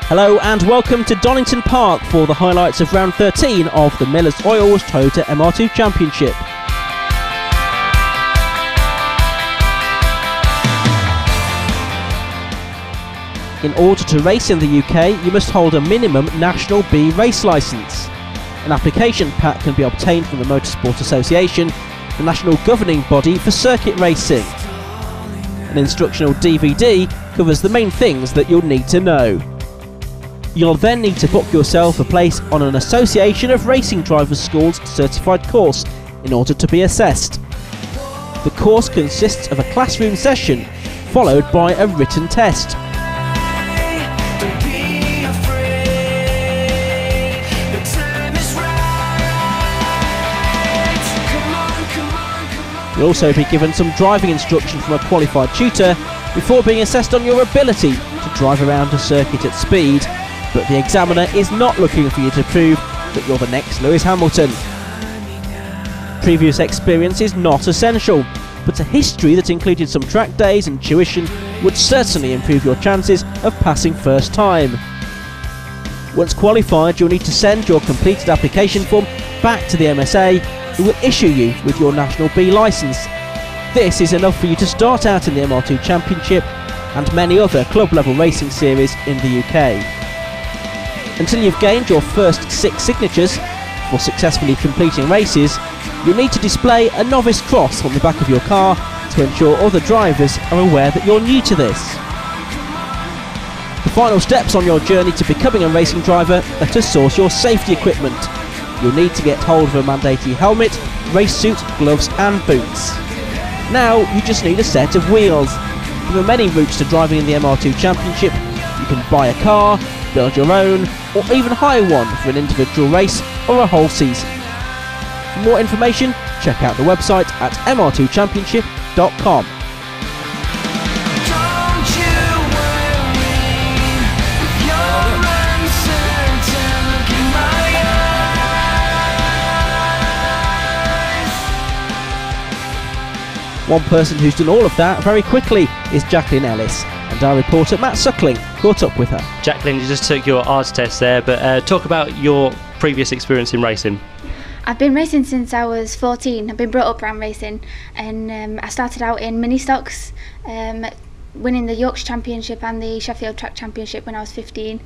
Hello and welcome to Donington Park for the highlights of round 13 of the Millers Oils MR2 Championship. In order to race in the UK, you must hold a minimum National B race licence. An application pack can be obtained from the Motorsport Association, the national governing body for circuit racing. An instructional DVD covers the main things that you'll need to know. You'll then need to book yourself a place on an Association of Racing Drivers Schools certified course in order to be assessed. The course consists of a classroom session followed by a written test. You'll also be given some driving instruction from a qualified tutor before being assessed on your ability to drive around a circuit at speed. But the examiner is not looking for you to prove that you're the next Lewis Hamilton. Previous experience is not essential, but a history that included some track days and tuition would certainly improve your chances of passing first time. Once qualified, you'll need to send your completed application form back to the MSA, who will issue you with your National B licence. This is enough for you to start out in the MR2 Championship and many other club level racing series in the UK. Until you've gained your first 6 signatures for successfully completing races, you'll need to display a novice cross on the back of your car to ensure other drivers are aware that you're new to this. The final steps on your journey to becoming a racing driver are to source your safety equipment. You'll need to get hold of a mandatory helmet, race suit, gloves and boots. Now you just need a set of wheels. There are many routes to driving in the MR2 Championship. You can buy a car, build your own, or even hire one for an individual race or a whole season. For more information, check out the website at mr2championship.com. One person who's done all of that very quickly is Jacklyn Ellis, and our reporter Matt Suckling caught up with her. Jacklyn, you just took your ARDS test there, but talk about your previous experience in racing. I've been racing since I was 14. I've been brought up around racing, and I started out in mini stocks, winning the Yorkshire Championship and the Sheffield Track Championship when I was 15,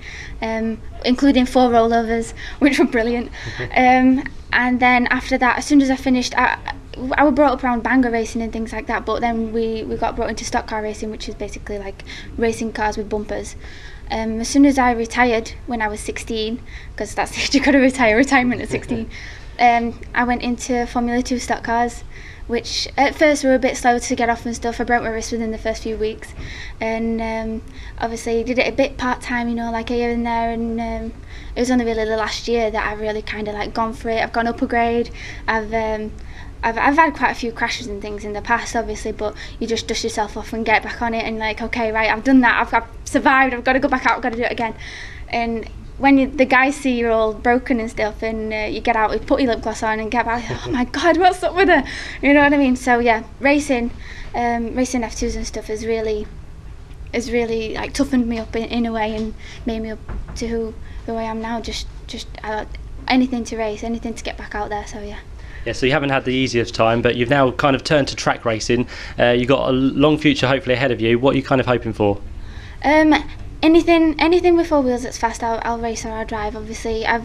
including 4 rollovers, which were brilliant. And then after that, as soon as I finished, I was brought up around banger racing and things like that, but then we got brought into stock car racing, which is basically like racing cars with bumpers. As soon as I retired when I was 16, because that's the age you got to retire, retirement at 16, I went into Formula 2 stock cars, which at first were a bit slow to get off and stuff. I broke my wrist within the first few weeks, and obviously did it a bit part-time, you know, like here and there, and it was only really the last year that I really kind of like gone for it. I've gone up a grade. I've had quite a few crashes and things in the past, obviously, but you just dust yourself off and get back on it and like, okay, right, I've done that, I've survived, I've got to go back out, I've got to do it again. And when the guys see you're all broken and stuff, and you get out, you put your lip gloss on and get back, oh my God, what's up with her? You know what I mean? So yeah, racing F2s and stuff is really like toughened me up in a way and made me up to who I am now. Just anything to race, anything to get back out there. So yeah. Yeah, so you haven't had the easiest time, but you've now kind of turned to track racing. You've got a long future hopefully ahead of you. What are you kind of hoping for? Anything with 4 wheels that's fast, I'll race or I'll drive. Obviously, I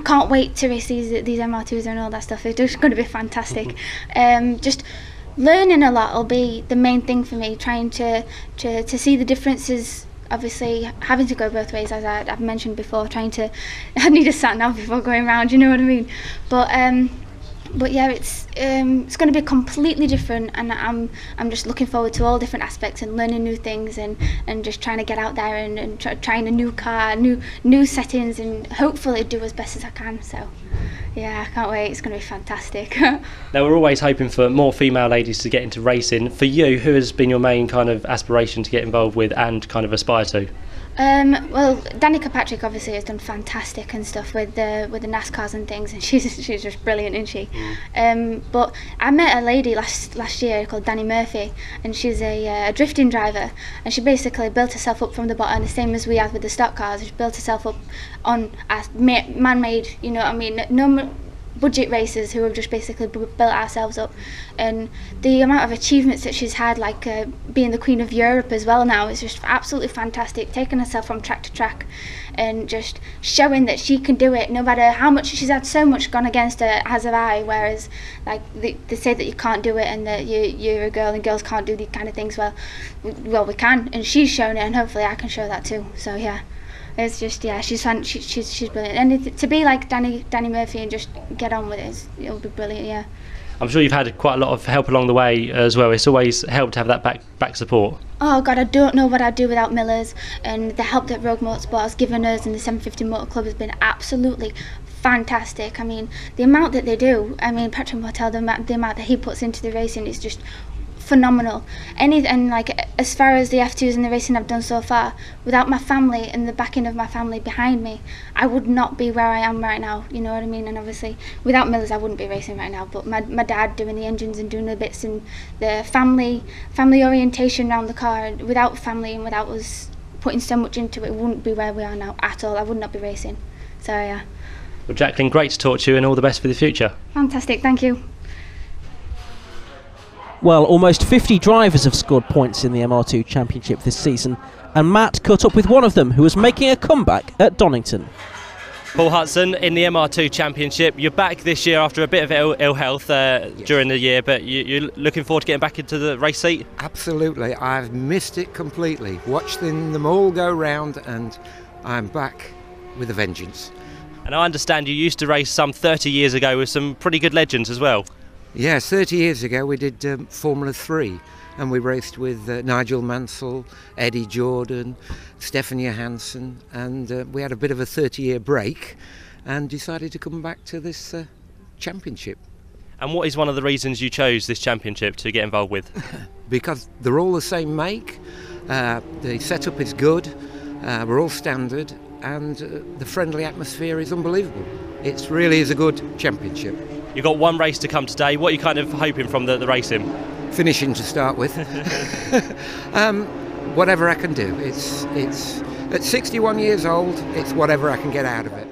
can't wait to race these MR2s and all that stuff. It's just going to be fantastic. Just learning a lot will be the main thing for me. Trying to see the differences. Obviously, having to go both ways, as I've mentioned before, I need a sat nav before going round, you know what I mean? But yeah, it's going to be completely different, and I'm just looking forward to all different aspects and learning new things and just trying to get out there and trying a new car, new settings, and hopefully do as best as I can. So yeah, I can't wait. It's going to be fantastic. Now, we're always hoping for more female ladies to get into racing. For you, who has been your main kind of aspiration to get involved with and kind of aspire to? Well, Danica Patrick obviously has done fantastic and stuff with the NASCARs and things, and she's just brilliant, isn't she? But I met a lady last year called Danny Murphy, and she's a drifting driver, and she basically built herself up from the bottom, the same as we have with the stock cars. She built herself up on a man-made, you know what I mean, no budget racers who have just basically built ourselves up, and the amount of achievements that she's had, like being the Queen of Europe as well now, is just absolutely fantastic, taking herself from track to track and just showing that she can do it no matter how much. She's had so much gone against her, as have I, whereas like they say that you can't do it and that you're a girl and girls can't do these kind of things. Well we can, and she's shown it, and hopefully I can show that too. So yeah, it's just, yeah, she's brilliant, and to be like Danny Murphy and just get on with it, it'll be brilliant. Yeah, I'm sure you've had quite a lot of help along the way as well. It's always helped to have that back support. Oh God, I don't know what I'd do without Millers, and the help that Rogue Motorsport has given us and the 750 Motor Club has been absolutely fantastic. I mean, the amount that they do, I mean, Patrick Martel, the amount that he puts into the racing is just phenomenal. And like, as far as the F2s and the racing I've done so far, without my family and the backing of my family behind me, I would not be where I am right now, you know what I mean? And obviously without Millers I wouldn't be racing right now, but my dad doing the engines and doing the bits and the family orientation around the car, without family and without us putting so much into it, we wouldn't be where we are now at all. I would not be racing. So yeah. Well, Jacklyn, great to talk to you, and all the best for the future. Fantastic, thank you. Well, almost 50 drivers have scored points in the MR2 Championship this season, and Matt caught up with one of them who was making a comeback at Donington. Paul Hudson, in the MR2 Championship, you're back this year after a bit of ill health during the year, but you're looking forward to getting back into the race seat? Absolutely, I've missed it completely. Watching them all go round, and I'm back with a vengeance. And I understand you used to race some 30 years ago with some pretty good legends as well. Yes, 30 years ago we did Formula 3, and we raced with Nigel Mansell, Eddie Jordan, Stefan Johansson, and we had a bit of a 30-year break and decided to come back to this championship. And what is one of the reasons you chose this championship to get involved with? Because they're all the same make, the setup is good, we're all standard, and the friendly atmosphere is unbelievable. It really is a good championship. You've got one race to come today. What are you kind of hoping from the racing? Finishing to start with. Whatever I can do. It's at 61 years old, it's whatever I can get out of it.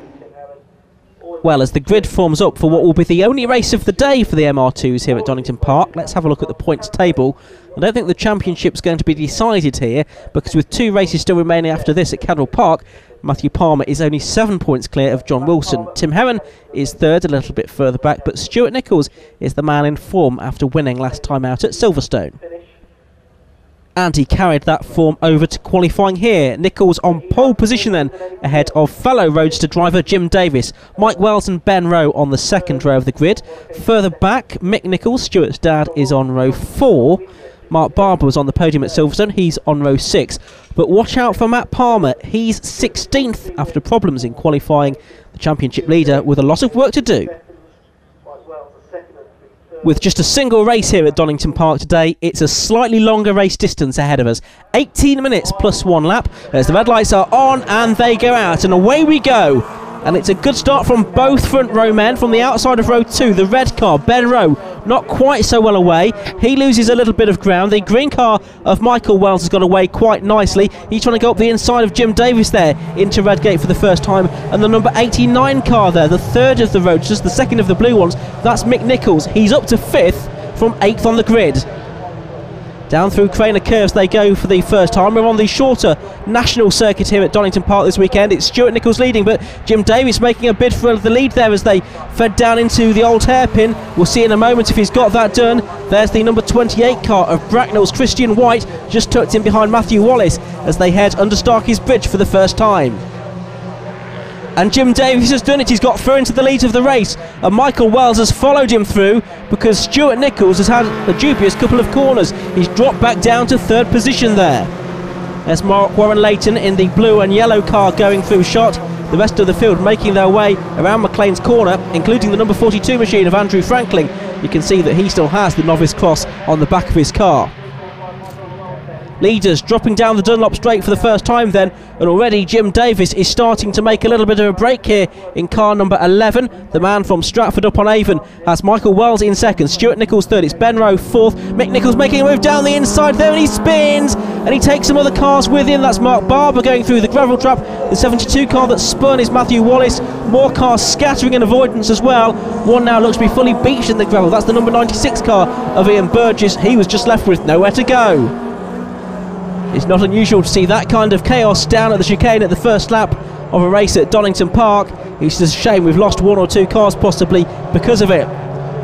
Well, as the grid forms up for what will be the only race of the day for the MR2s here at Donington Park, let's have a look at the points table. I don't think the championship's going to be decided here, because with 2 races still remaining after this at Cadwell Park, Matthew Palmer is only 7 points clear of John Wilson. Tim Heron is third, a little bit further back, but Stuart Nichols is the man in form after winning last time out at Silverstone. And he carried that form over to qualifying here. Nichols on pole position then, ahead of fellow Roadster driver Jim Davis. Mike Wells and Ben Rowe on the second row of the grid. Further back, Mick Nichols, Stuart's dad, is on row 4. Mark Barber was on the podium at Silverstone, he's on row 6. But watch out for Matt Palmer, he's 16th after problems in qualifying, the championship leader with a lot of work to do. With just a single race here at Donington Park today, it's a slightly longer race distance ahead of us. 18 minutes plus 1 lap as the red lights are on and they go out, and away we go. And it's a good start from both front row men. From the outside of row 2, the red car, Ben Rowe, not quite so well away. He loses a little bit of ground. The green car of Michael Wells has got away quite nicely. He's trying to go up the inside of Jim Davis there into Redgate for the first time. And the number 89 car there, the third of the Roadsters, the second of the blue ones, that's Mick Nichols. He's up to 5th from 8th on the grid. Down through Craner Curves they go for the first time. We're on the shorter national circuit here at Donington Park this weekend. It's Stuart Nichols leading, but Jim Davis making a bid for the lead there as they fed down into the old hairpin. We'll see in a moment if he's got that done. There's the number 28 car of Bracknell's Christian White, just tucked in behind Matthew Wallace as they head under Starkey's Bridge for the first time. And Jim Davis has done it. He's got through into the lead of the race, and Michael Wells has followed him through because Stuart Nichols has had a dubious couple of corners. He's dropped back down to 3rd position there. There's Mark Warren-Layton in the blue and yellow car going through shot. The rest of the field making their way around McLean's corner, including the number 42 machine of Andrew Franklin. You can see that he still has the novice cross on the back of his car. Leaders dropping down the Dunlop straight for the first time then, and already Jim Davis is starting to make a little bit of a break here in car number 11. The man from Stratford upon Avon has Michael Wells in second, Stuart Nichols third, it's Ben Rowe fourth. Mick Nichols making a move down the inside there, and he spins and he takes some other cars with him. That's Mark Barber going through the gravel trap. The 72 car that spun is Matthew Wallace. More cars scattering in avoidance as well. One now looks to be fully beached in the gravel. That's the number 96 car of Ian Burgess. He was just left with nowhere to go. It's not unusual to see that kind of chaos down at the chicane at the first lap of a race at Donington Park. It's a shame we've lost one or two cars possibly because of it.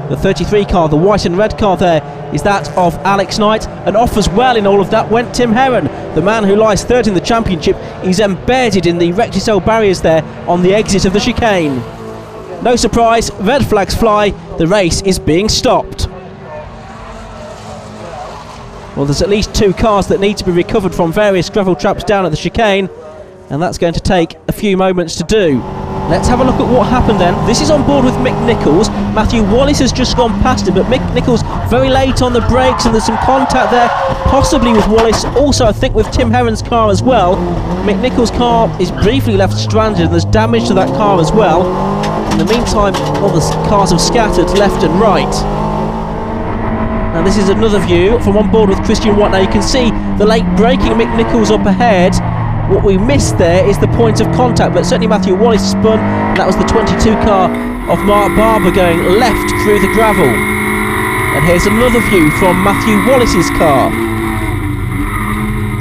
The 33 car, the white and red car there, is that of Alex Knight, and off as well in all of that went Tim Heron. The man who lies third in the championship is embedded in the Recticel barriers there on the exit of the chicane. No surprise, red flags fly, the race is being stopped. Well, there's at least two cars that need to be recovered from various gravel traps down at the chicane, and that's going to take a few moments to do. Let's have a look at what happened then. This is on board with Mick Nichols. Matthew Wallace has just gone past him, but Mick Nichols very late on the brakes, and there's some contact there, possibly with Wallace, also I think with Tim Heron's car as well. Mick Nichols' car is briefly left stranded, and there's damage to that car as well. In the meantime, all the cars have scattered left and right. Now this is another view from on board with Christian Watt. Now you can see the late braking Mick Nichols up ahead. What we missed there is the point of contact, but certainly Matthew Wallace spun, and that was the 22 car of Mark Barber going left through the gravel. And here's another view from Matthew Wallace's car.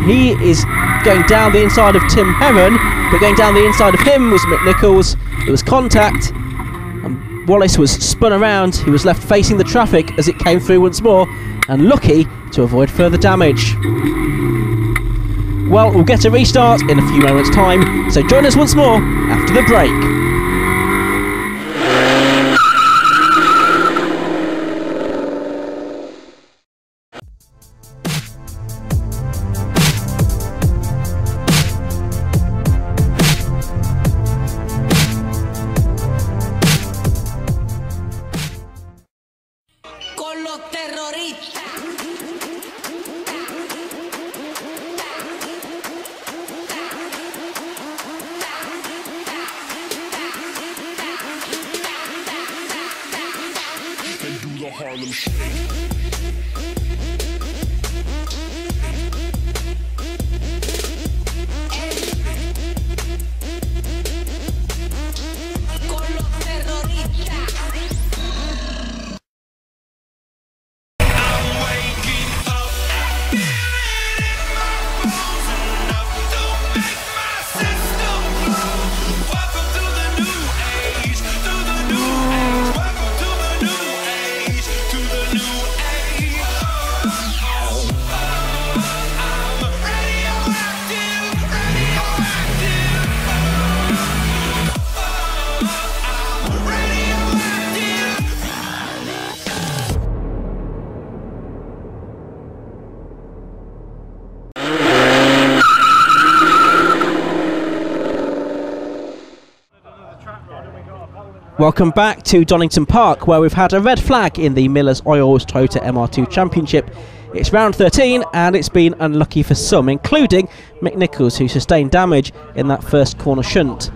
He is going down the inside of Tim Heron, but going down the inside of him was Mick Nichols. There was contact, and Wallace was spun around. He was left facing the traffic as it came through once more, and lucky to avoid further damage. Well, we'll get a restart in a few moments' time, so join us once more after the break. Welcome back to Donington Park, where we've had a red flag in the Millers Oils Toyota MR2 Championship. It's round 13 and it's been unlucky for some, including Mick Nichols, who sustained damage in that first corner shunt.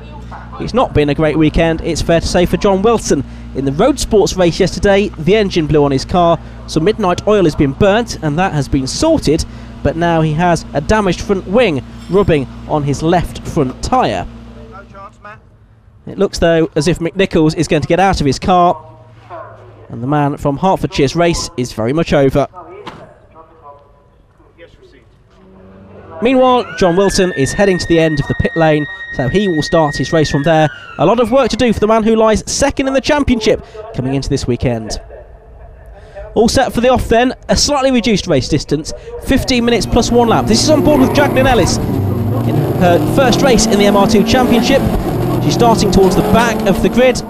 It's not been a great weekend, it's fair to say, for John Wilson. In the road sports race yesterday, the engine blew on his car, so midnight oil has been burnt and that has been sorted, but now he has a damaged front wing rubbing on his left front tyre. It looks though as if Mick Nichols is going to get out of his car, and the man from Hertfordshire's race is very much over. Meanwhile, John Wilson is heading to the end of the pit lane, so he will start his race from there. A lot of work to do for the man who lies second in the championship coming into this weekend. All set for the off then, a slightly reduced race distance, 15 minutes plus 1 lap. This is on board with Jacklyn Ellis in her first race in the MR2 Championship. She's starting towards the back of the grid,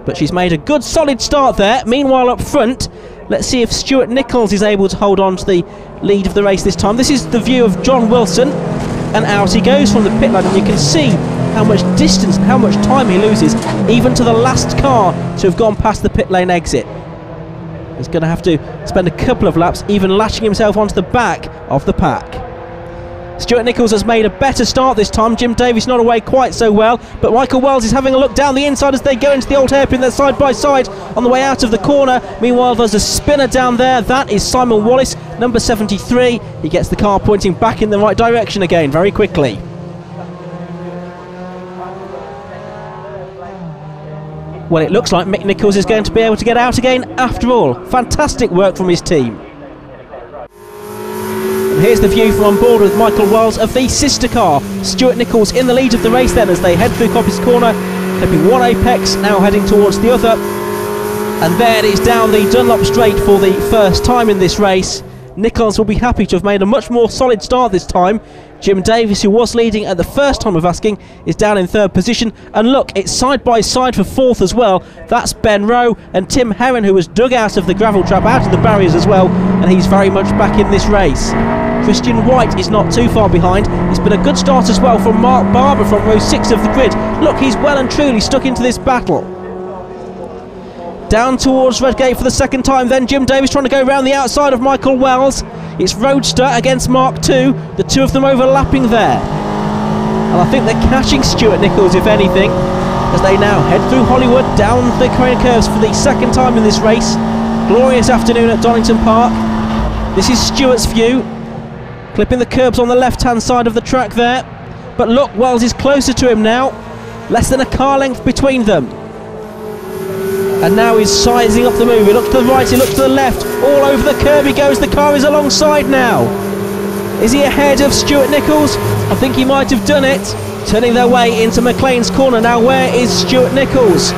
but she's made a good solid start there. Meanwhile up front, let's see if Stuart Nichols is able to hold on to the lead of the race this time. This is the view of John Wilson, and out he goes from the pit lane, and you can see how much distance and how much time he loses, even to the last car to have gone past the pit lane exit. He's going to have to spend a couple of laps even lashing himself onto the back of the pack. Stuart Nichols has made a better start this time. Jim Davies not away quite so well, but Michael Wells is having a look down the inside as they go into the old hairpin. They're side by side on the way out of the corner. Meanwhile, there's a spinner down there. That is Simon Wallace, number 73. He gets the car pointing back in the right direction again very quickly. Well, it looks like Mick Nichols is going to be able to get out again after all. Fantastic work from his team. And here's the view from on board with Michael Wells of the sister car. Stuart Nichols in the lead of the race then as they head through Coppice Corner, clipping one apex, now heading towards the other. And there it is down the Dunlop Straight for the first time in this race. Nichols will be happy to have made a much more solid start this time. Jim Davies, who was leading at the first time of asking, is down in third position. And look, it's side by side for fourth as well. That's Ben Rowe and Tim Heron, who was dug out of the gravel trap, out of the barriers as well, and he's very much back in this race. Christian White is not too far behind. It's been a good start as well from Mark Barber from row 6 of the grid. Look, he's well and truly stuck into this battle. Down towards Redgate for the second time, then Jim Davies trying to go round the outside of Michael Wells. It's Roadster against Mark II, the two of them overlapping there. And I think they're catching Stuart Nichols, if anything, as they now head through Hollywood, down the corner curves for the second time in this race. Glorious afternoon at Donington Park. This is Stuart's view, clipping the curbs on the left-hand side of the track there. But look, Wells is closer to him now, less than a car length between them. And now he's sizing up the move. He looks to the right, he looks to the left. All over the curb he goes. The car is alongside now. Is he ahead of Stuart Nichols? I think he might have done it. Turning their way into McLean's corner. Now where is Stuart Nichols?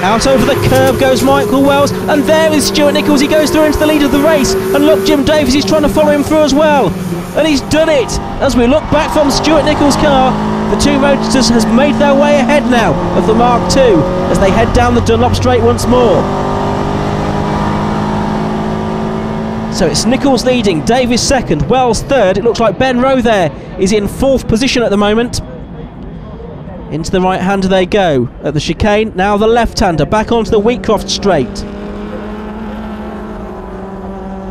Out over the curb goes Michael Wells. And there is Stuart Nichols. He goes through into the lead of the race. And look, Jim Davies is trying to follow him through as well. And he's done it. As we look back from Stuart Nichols' car, the two Roadsters has made their way ahead now of the Mark II as they head down the Dunlop Straight once more. So it's Nichols leading, Davies second, Wells third. It looks like Ben Rowe there is in fourth position at the moment. Into the right hander they go at the chicane. Now the left hander back onto the Wheatcroft Straight.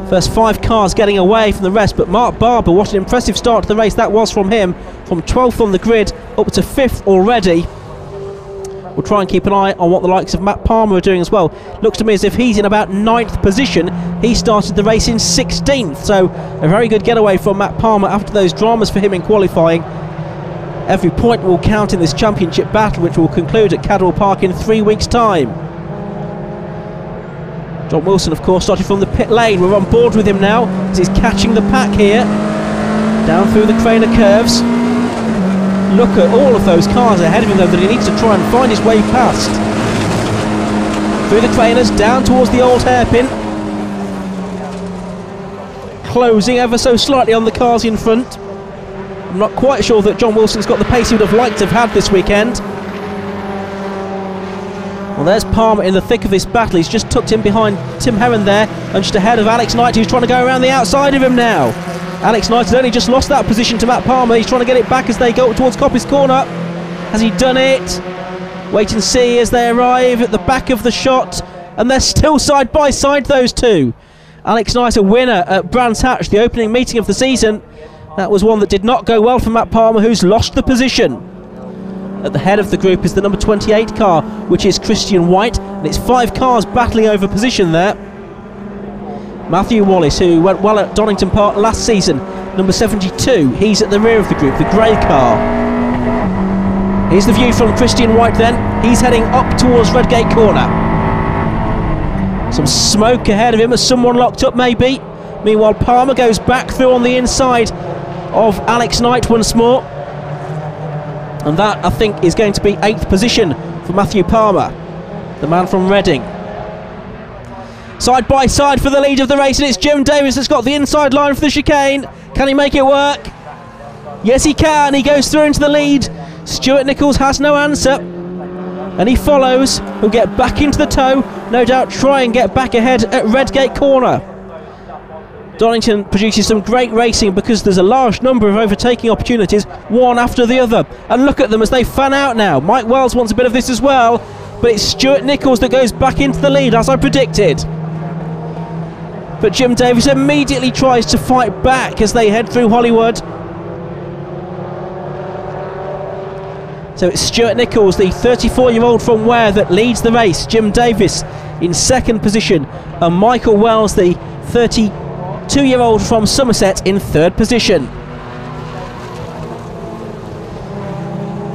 First 5 cars getting away from the rest, but Mark Barber, what an impressive start to the race that was from him. From 12th on the grid up to 5th already. We'll try and keep an eye on what the likes of Matt Palmer are doing as well. Looks to me as if he's in about 9th position. He started the race in 16th, so a very good getaway from Matt Palmer after those dramas for him in qualifying. Every point will count in this championship battle, which will conclude at Cadwell Park in 3 weeks' time. John Wilson, of course, started from the pit lane. We're on board with him now as he's catching the pack here. Down through the Craner curves. Look at all of those cars ahead of him, though, that he needs to try and find his way past. Through the Craners, down towards the old hairpin. Closing ever so slightly on the cars in front. I'm not quite sure that John Wilson's got the pace he would have liked to have had this weekend. Well, there's Palmer in the thick of this battle. He's just tucked in behind Tim Heron there, and just ahead of Alex Knight, who's trying to go around the outside of him now. Alex Knight has only just lost that position to Matt Palmer. He's trying to get it back as they go towards Coppice Corner. Has he done it? Wait and see as they arrive at the back of the shot, and they're still side by side, those two. Alex Knight, a winner at Brands Hatch, the opening meeting of the season. That was one that did not go well for Matt Palmer, who's lost the position. At the head of the group is the number 28 car, which is Christian White, and it's 5 cars battling over position there. Matthew Wallace, who went well at Donington Park last season, number 72, he's at the rear of the group, the grey car. Here's the view from Christian White then. He's heading up towards Redgate Corner. Some smoke ahead of him as someone locked up maybe. Meanwhile, Palmer goes back through on the inside of Alex Knight once more. And that, I think, is going to be 8th position for Matthew Palmer, the man from Reading. Side by side for the lead of the race, and it's Jim Davies that's got the inside line for the chicane. Can he make it work? Yes, he can. He goes through into the lead. Stuart Nichols has no answer, and he follows. He'll get back into the tow, no doubt try and get back ahead at Redgate Corner. Donington produces some great racing because there's a large number of overtaking opportunities, one after the other. And look at them as they fan out now. Mike Wells wants a bit of this as well, but it's Stuart Nichols that goes back into the lead, as I predicted. But Jim Davies immediately tries to fight back as they head through Hollywood. So it's Stuart Nichols, the 34-year-old from Ware, that leads the race. Jim Davis in second position, and Michael Wells, the 32-year-old from Somerset, in third position.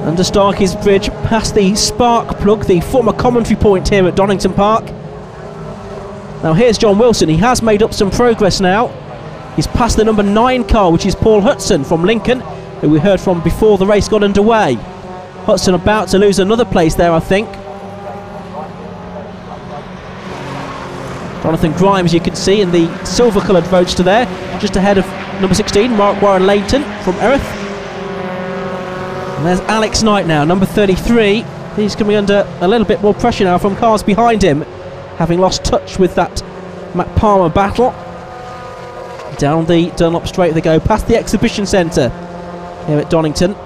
Under Starkey's Bridge, past the spark plug, the former commentary point here at Donington Park. Now here's John Wilson. He has made up some progress now. He's passed the number 9 car, which is Paul Hudson from Lincoln, who we heard from before the race got underway. Hudson about to lose another place there, I think. Jonathan Grimes, you can see in the silver-coloured roadster there, just ahead of number 16, Mark Warren Leighton from Erith. And there's Alex Knight now, number 33. He's coming under a little bit more pressure now from cars behind him, having lost touch with that Matt Palmer battle. Down the Dunlop Straight they go, past the exhibition centre here at Donington.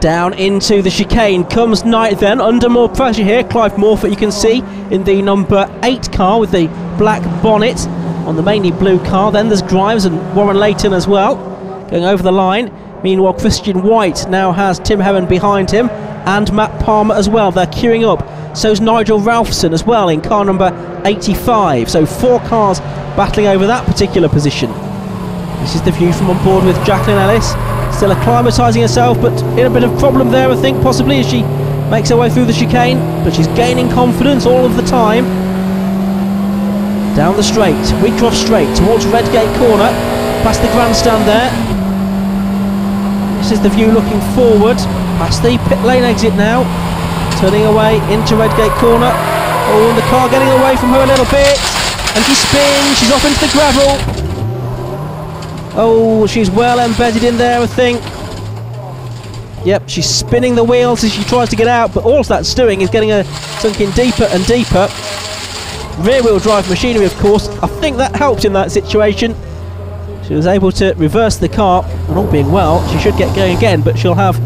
Down into the chicane comes Knight then, under more pressure here. Clive Morford, you can see, in the number 8 car with the black bonnet on the mainly blue car. Then there's Grimes and Warren Leighton as well, going over the line. Meanwhile, Christian White now has Tim Heron behind him, and Matt Palmer as well. They're queuing up. So's Nigel Ralphson as well in car number 85. So 4 cars battling over that particular position. This is the view from on board with Jacklyn Ellis. Still acclimatising herself, but in a bit of problem there, I think, possibly, as she makes her way through the chicane. But she's gaining confidence all of the time. Down the straight, Wheatcroft Straight, towards Redgate Corner, past the grandstand there. This is the view looking forward, past the pit lane exit now. Turning away into Redgate Corner. Oh, and the car getting away from her a little bit. And she spins, she's off into the gravel. Oh, she's well embedded in there, I think. Yep, she's spinning the wheels as she tries to get out, but all that's doing is getting her sunk in deeper and deeper. Rear-wheel drive machinery, of course. I think that helped in that situation. She was able to reverse the car, and all being well, she should get going again, but she'll have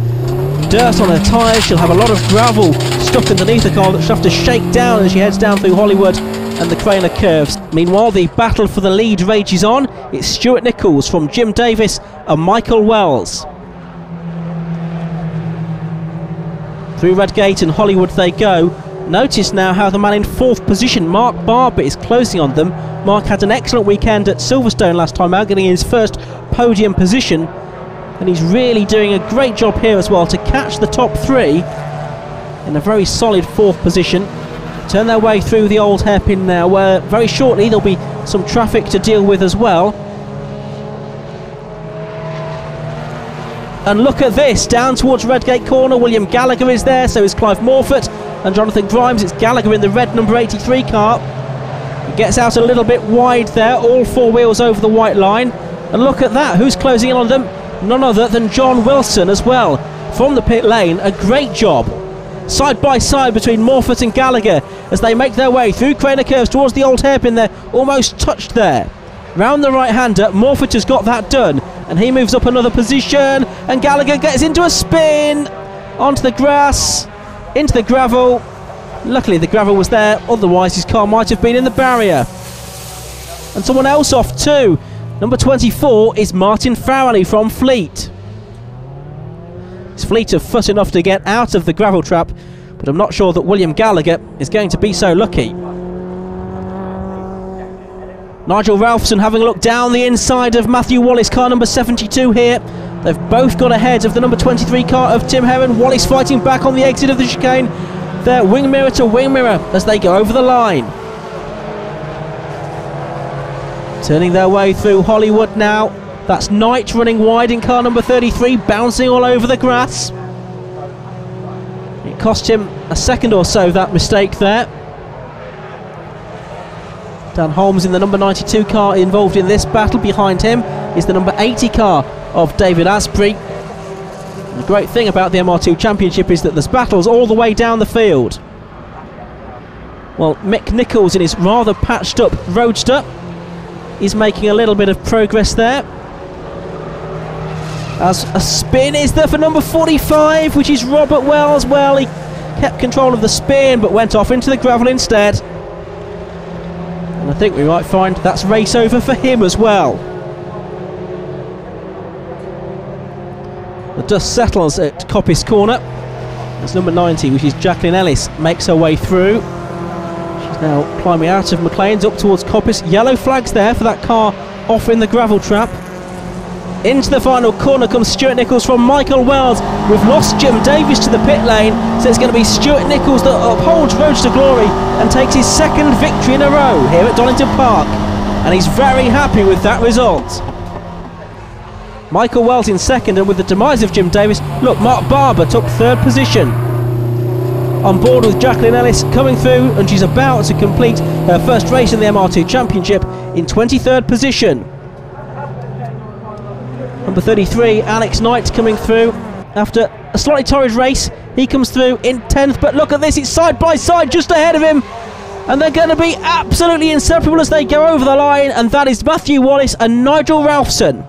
dirt on her tyres, she'll have a lot of gravel stuck underneath the car that she'll have to shake down as she heads down through Hollywood and the Craner curves. Meanwhile, the battle for the lead rages on. It's Stuart Nichols from Jim Davis and Michael Wells. Through Redgate and Hollywood they go. Notice now how the man in 4th position, Mark Barber, is closing on them. Mark had an excellent weekend at Silverstone last time out, getting his first podium position, and he's really doing a great job here as well to catch the top 3 in a very solid 4th position. Turn their way through the old hairpin now, where very shortly there'll be some traffic to deal with as well. And look at this, down towards Redgate Corner, William Gallagher is there, so is Clive Morford and Jonathan Grimes. It's Gallagher in the red number 83 car. He gets out a little bit wide there, all 4 wheels over the white line. And look at that, who's closing in on them? None other than John Wilson as well, from the pit lane. A great job. Side by side between Morford and Gallagher as they make their way through Craner curves towards the old hairpin there, almost touched there. Round the right-hander, Morford has got that done, and he moves up another position, and Gallagher gets into a spin, onto the grass, into the gravel. Luckily the gravel was there, otherwise his car might have been in the barrier. And someone else off too. Number 24 is Martin Farrelly from Fleet. Fleet are fuss enough to get out of the gravel trap, but I'm not sure that William Gallagher is going to be so lucky. Nigel Ralphson having a look down the inside of Matthew Wallace, car number 72 here. They've both got ahead of the number 23 car of Tim Heron. Wallace fighting back on the exit of the chicane. They're wing mirror to wing mirror as they go over the line. Turning their way through Hollywood now. That's Knight running wide in car number 33, bouncing all over the grass. It cost him a second or so, that mistake there. Dan Holmes in the number 92 car involved in this battle. Behind him is the number 80 car of David Asprey. The great thing about the MR2 Championship is that there's battles all the way down the field. Well, Mick Nichols in his rather patched up roadster is making a little bit of progress there. As a spin is there for number 45, which is Robert Wells. Well, he kept control of the spin but went off into the gravel instead. And I think we might find that's race over for him as well. The dust settles at Coppice Corner. It's number 90, which is Jacklyn Ellis, makes her way through. She's now climbing out of McLean's up towards Coppice. Yellow flags there for that car off in the gravel trap. Into the final corner comes Stuart Nichols from Michael Wells. We've lost Jim Davies to the pit lane, so it's going to be Stuart Nichols that upholds Road to Glory and takes his second victory in a row here at Donington Park. And he's very happy with that result. Michael Wells in second, and with the demise of Jim Davies, look, Mark Barber took third position. On board with Jacklyn Ellis coming through, and she's about to complete her first race in the MR2 Championship in 23rd position. Number 33, Alex Knight, coming through after a slightly torrid race. He comes through in 10th, but look at this, it's side by side just ahead of him. And they're going to be absolutely inseparable as they go over the line, and that is Matthew Wallace and Nigel Ralphson.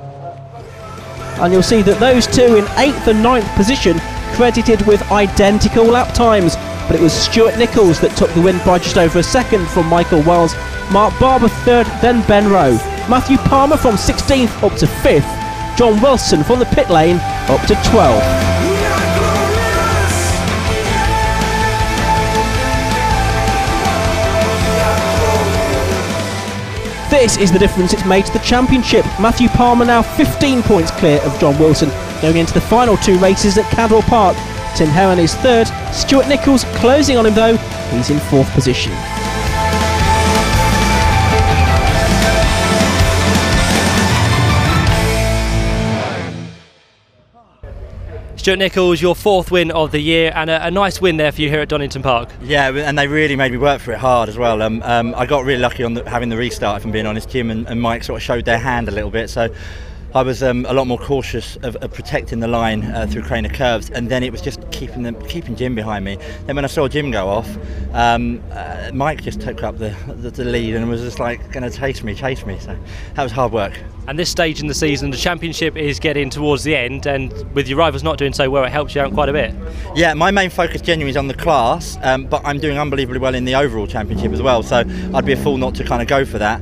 And you'll see that those two in 8th and 9th position credited with identical lap times. But it was Stuart Nichols that took the win by just over a second from Michael Wells. Mark Barber third, then Ben Rowe. Matthew Palmer from 16th up to 5th. John Wilson from the pit lane up to 12th. This is the difference it's made to the championship. Matthew Palmer now 15 points clear of John Wilson going into the final two races at Cadwell Park. Tim Heron is third, Stuart Nichols closing on him though, he's in 4th position. Stuart Nichols, your 4th win of the year, and a nice win there for you here at Donington Park. Yeah, and they really made me work for it hard as well. I got really lucky on having the restart, if I'm being honest. Jim and Mike sort of showed their hand a little bit, so I was a lot more cautious of protecting the line through Craner curves, and then it was just keeping Jim behind me. Then when I saw Jim go off, Mike just took up the lead and was just like going to chase me. So that was hard work. And this stage in the season, the championship is getting towards the end, and with your rivals not doing so well, it helps you out quite a bit. Yeah, my main focus genuinely is on the class, but I'm doing unbelievably well in the overall championship as well, so I'd be a fool not to kind of go for that.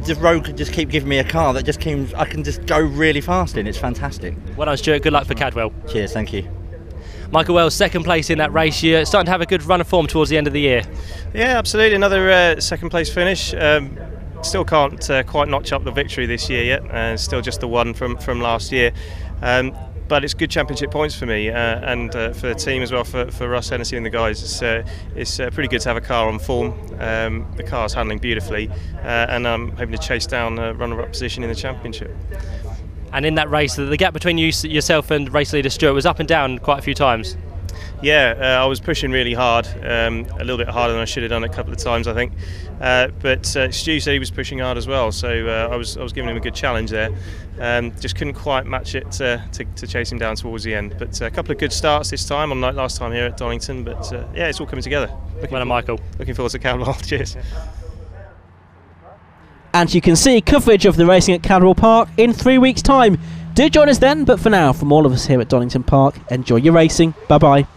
The road could just keep giving me a car that just I can just go really fast in. It's fantastic. Well done, Stuart. Good luck for Cadwell. Cheers, thank you. Michael Wells, 2nd place in that race. You're starting to have a good run of form towards the end of the year. Yeah, absolutely. Another 2nd place finish. Still can't quite notch up the victory this year yet. Still just the one from last year. But it's good championship points for me and for the team as well, for Russ Hennessy and the guys. It's pretty good to have a car on form. The car's handling beautifully, and I'm hoping to chase down a runner-up position in the championship. And in that race, the gap between yourself and race leader Stuart was up and down quite a few times. Yeah, I was pushing really hard, a little bit harder than I should have done a couple of times, I think. But Stu said he was pushing hard as well, so I was giving him a good challenge there. Just couldn't quite match it to chase him down towards the end. But a couple of good starts this time, unlike last time here at Donington. But yeah, it's all coming together. Well done, Michael. Looking forward to Cadwell. Cheers. And you can see coverage of the racing at Cadwell Park in 3 weeks' time. Do join us then, but for now, from all of us here at Donington Park, enjoy your racing. Bye-bye.